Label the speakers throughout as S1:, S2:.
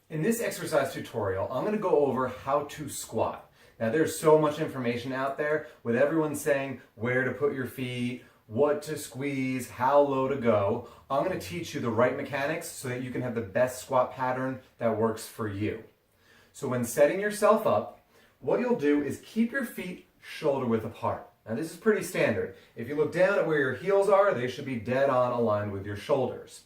S1: In this exercise tutorial, I'm going to go over how to squat. Now there's so much information out there with everyone saying where to put your feet, what to squeeze, how low to go. I'm going to teach you the right mechanics so that you can have the best squat pattern that works for you. So when setting yourself up, what you'll do is keep your feet shoulder width apart. Now this is pretty standard. If you look down at where your heels are, they should be dead on aligned with your shoulders.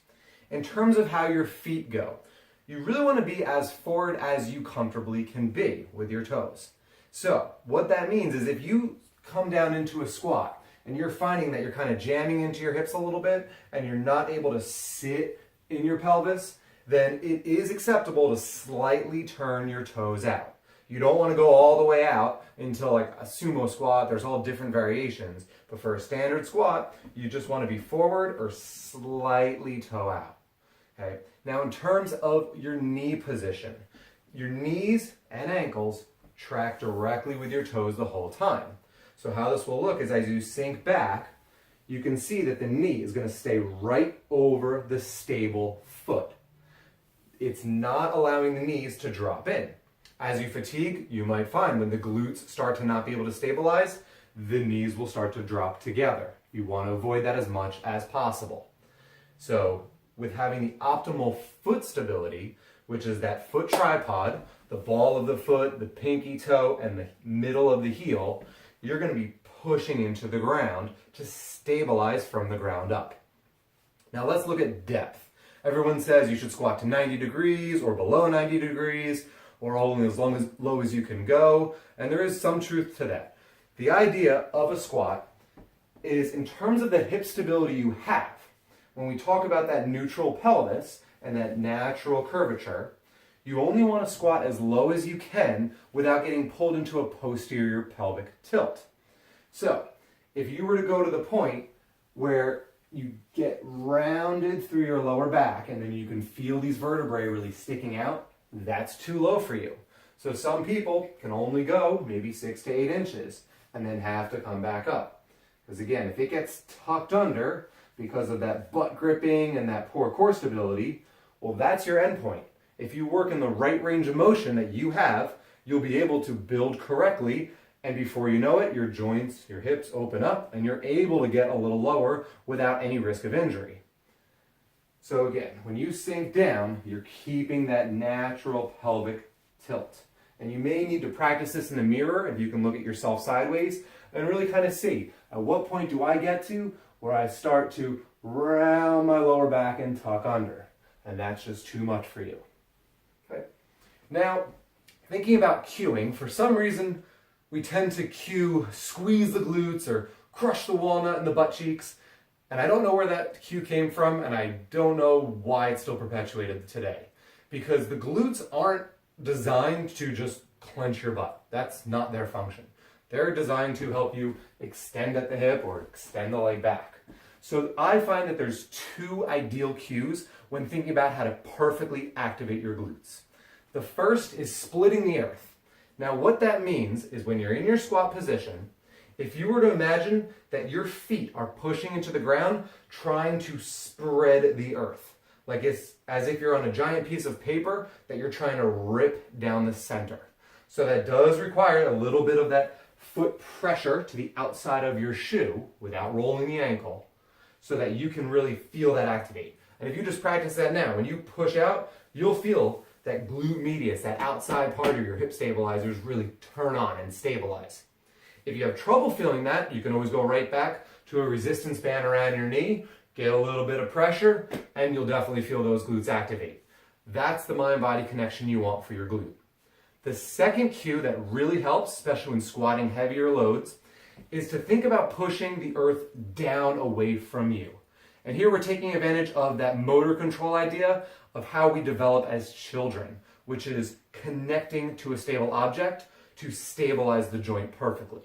S1: In terms of how your feet go, you really want to be as forward as you comfortably can be with your toes. So what that means is if you come down into a squat and you're finding that you're kind of jamming into your hips a little bit and you're not able to sit in your pelvis, then it is acceptable to slightly turn your toes out. You don't want to go all the way out until like a sumo squat. There's all different variations. But for a standard squat, you just want to be forward or slightly toe out. Okay. Now in terms of your knee position, your knees and ankles track directly with your toes the whole time. So how this will look is as you sink back, you can see that the knee is going to stay right over the stable foot. It's not allowing the knees to drop in. As you fatigue, you might find when the glutes start to not be able to stabilize, the knees will start to drop together. You want to avoid that as much as possible. So with having the optimal foot stability, which is that foot tripod, the ball of the foot, the pinky toe, and the middle of the heel, you're going to be pushing into the ground to stabilize from the ground up. Now let's look at depth. Everyone says you should squat to 90 degrees or below 90 degrees or only as low as you can go, and there is some truth to that. The idea of a squat is in terms of the hip stability you have. When we talk about that neutral pelvis and that natural curvature, you only want to squat as low as you can without getting pulled into a posterior pelvic tilt. So, if you were to go to the point where you get rounded through your lower back and then you can feel these vertebrae really sticking out, that's too low for you. So some people can only go maybe 6 to 8 inches and then have to come back up. Because again, if it gets tucked under because of that butt gripping and that poor core stability, well, that's your end point. If you work in the right range of motion that you have, you'll be able to build correctly, and before you know it, your joints, your hips open up and you're able to get a little lower without any risk of injury. So again, when you sink down, you're keeping that natural pelvic tilt. And you may need to practice this in the mirror if you can look at yourself sideways and really kind of see, at what point do I get to where I start to round my lower back and tuck under? And that's just too much for you. Okay. Now, thinking about cueing, for some reason, we tend to cue squeeze the glutes or crush the walnut in the butt cheeks. And I don't know where that cue came from, and I don't know why it's still perpetuated today. Because the glutes aren't designed to just clench your butt. That's not their function. They're designed to help you extend at the hip or extend the leg back. So I find that there's 2 ideal cues when thinking about how to perfectly activate your glutes. The first is splitting the earth. Now what that means is when you're in your squat position, if you were to imagine that your feet are pushing into the ground, trying to spread the earth, like it's as if you're on a giant piece of paper that you're trying to rip down the center. So that does require a little bit of that foot pressure to the outside of your shoe without rolling the ankle so that you can really feel that activate. And if you just practice that now, when you push out, you'll feel that glute medius, that outside part of your hip stabilizers really turn on and stabilize. If you have trouble feeling that, you can always go right back to a resistance band around your knee, get a little bit of pressure, and you'll definitely feel those glutes activate. That's the mind-body connection you want for your glute. The second cue that really helps, especially when squatting heavier loads, is to think about pushing the earth down away from you. And here we're taking advantage of that motor control idea of how we develop as children, which is connecting to a stable object to stabilize the joint perfectly.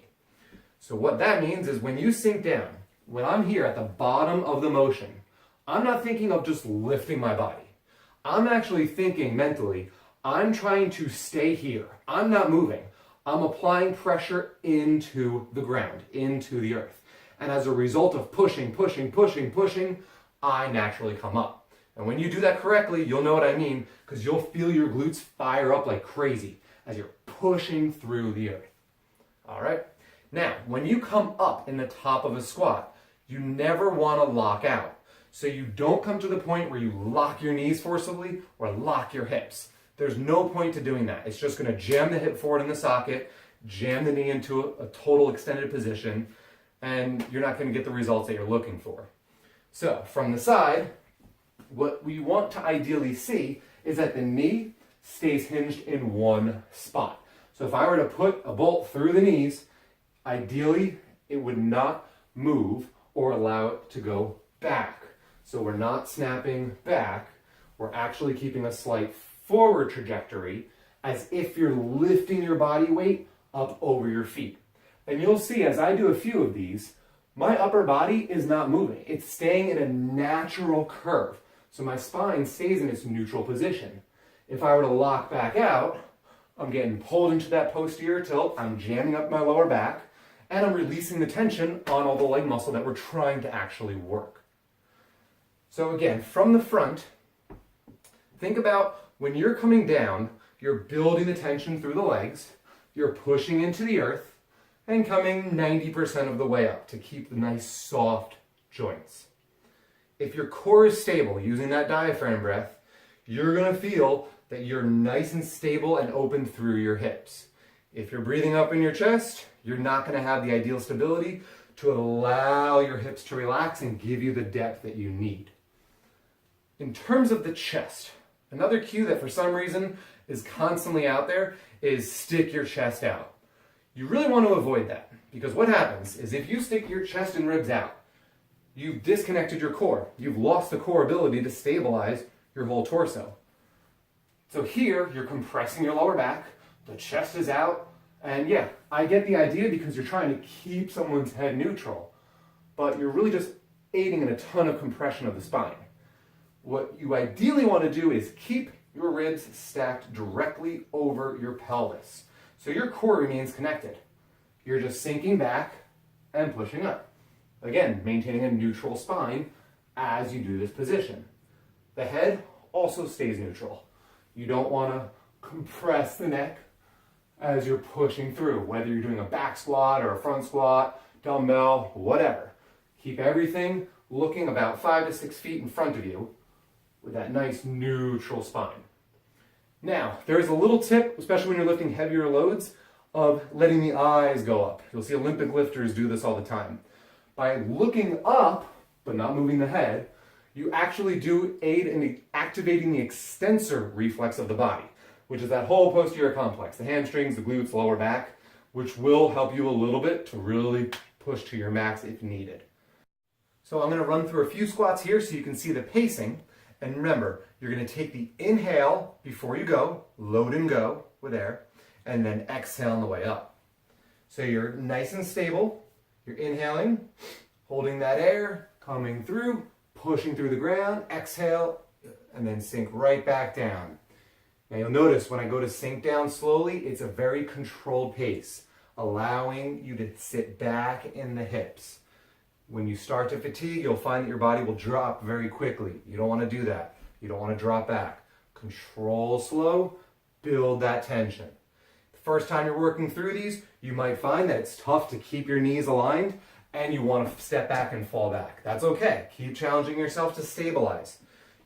S1: So what that means is when you sink down, when I'm here at the bottom of the motion, I'm not thinking of just lifting my body. I'm actually thinking mentally, I'm trying to stay here. I'm not moving. I'm applying pressure into the ground, into the earth. And as a result of pushing, I naturally come up. And when you do that correctly, you'll know what I mean, because you'll feel your glutes fire up like crazy as you're pushing through the earth. All right? Now, when you come up in the top of a squat, you never want to lock out. So you don't come to the point where you lock your knees forcibly or lock your hips. There's no point to doing that. It's just going to jam the hip forward in the socket, jam the knee into a total extended position, and you're not going to get the results that you're looking for. So from the side, what we want to ideally see is that the knee stays hinged in one spot. So if I were to put a bolt through the knees, ideally it would not move or allow it to go back. So we're not snapping back, we're actually keeping a slight forward trajectory as if you're lifting your body weight up over your feet. And you'll see as I do a few of these, my upper body is not moving. It's staying in a natural curve. So my spine stays in its neutral position. If I were to lock back out, I'm getting pulled into that posterior tilt, I'm jamming up my lower back, and I'm releasing the tension on all the leg muscle that we're trying to actually work. So again, from the front, think about when you're coming down, you're building the tension through the legs, you're pushing into the earth, and coming 90% of the way up to keep the nice soft joints. If your core is stable using that diaphragm breath, you're going to feel that you're nice and stable and open through your hips. If you're breathing up in your chest, you're not going to have the ideal stability to allow your hips to relax and give you the depth that you need. In terms of the chest, another cue that for some reason is constantly out there is stick your chest out. You really want to avoid that, because what happens is if you stick your chest and ribs out, you've disconnected your core. You've lost the core ability to stabilize your whole torso. So here, you're compressing your lower back, the chest is out, and yeah, I get the idea because you're trying to keep someone's head neutral, but you're really just aiding in a ton of compression of the spine. What you ideally want to do is keep your ribs stacked directly over your pelvis, so your core remains connected. You're just sinking back and pushing up. Again, maintaining a neutral spine as you do this position. The head also stays neutral. You don't want to compress the neck as you're pushing through, whether you're doing a back squat or a front squat, dumbbell, whatever. Keep everything looking about 5 to 6 feet in front of you with that nice neutral spine. Now, there's a little tip, especially when you're lifting heavier loads, of letting the eyes go up. You'll see Olympic lifters do this all the time. By looking up, but not moving the head, you actually do aid in activating the extensor reflex of the body, which is that whole posterior complex, the hamstrings, the glutes, lower back, which will help you a little bit to really push to your max if needed. So I'm going to run through a few squats here so you can see the pacing. And remember, you're going to take the inhale before you go, load and go with air, and then exhale on the way up. So you're nice and stable. You're inhaling, holding that air, coming through, pushing through the ground, exhale, and then sink right back down. Now you'll notice when I go to sink down slowly, it's a very controlled pace, allowing you to sit back in the hips. When you start to fatigue, you'll find that your body will drop very quickly. You don't want to do that. You don't want to drop back. Control slow, build that tension. The first time you're working through these, you might find that it's tough to keep your knees aligned and you want to step back and fall back. That's okay. Keep challenging yourself to stabilize.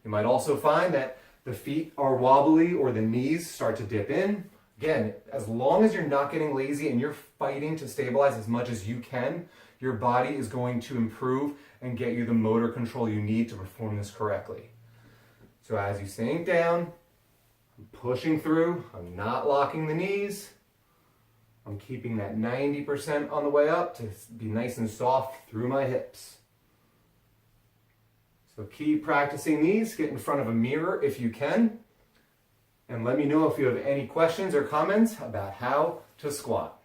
S1: You might also find that the feet are wobbly or the knees start to dip in. Again, as long as you're not getting lazy and you're fighting to stabilize as much as you can, your body is going to improve and get you the motor control you need to perform this correctly. So as you sink down, I'm pushing through, I'm not locking the knees, I'm keeping that 90% on the way up to be nice and soft through my hips. So keep practicing these, get in front of a mirror if you can, and let me know if you have any questions or comments about how to squat.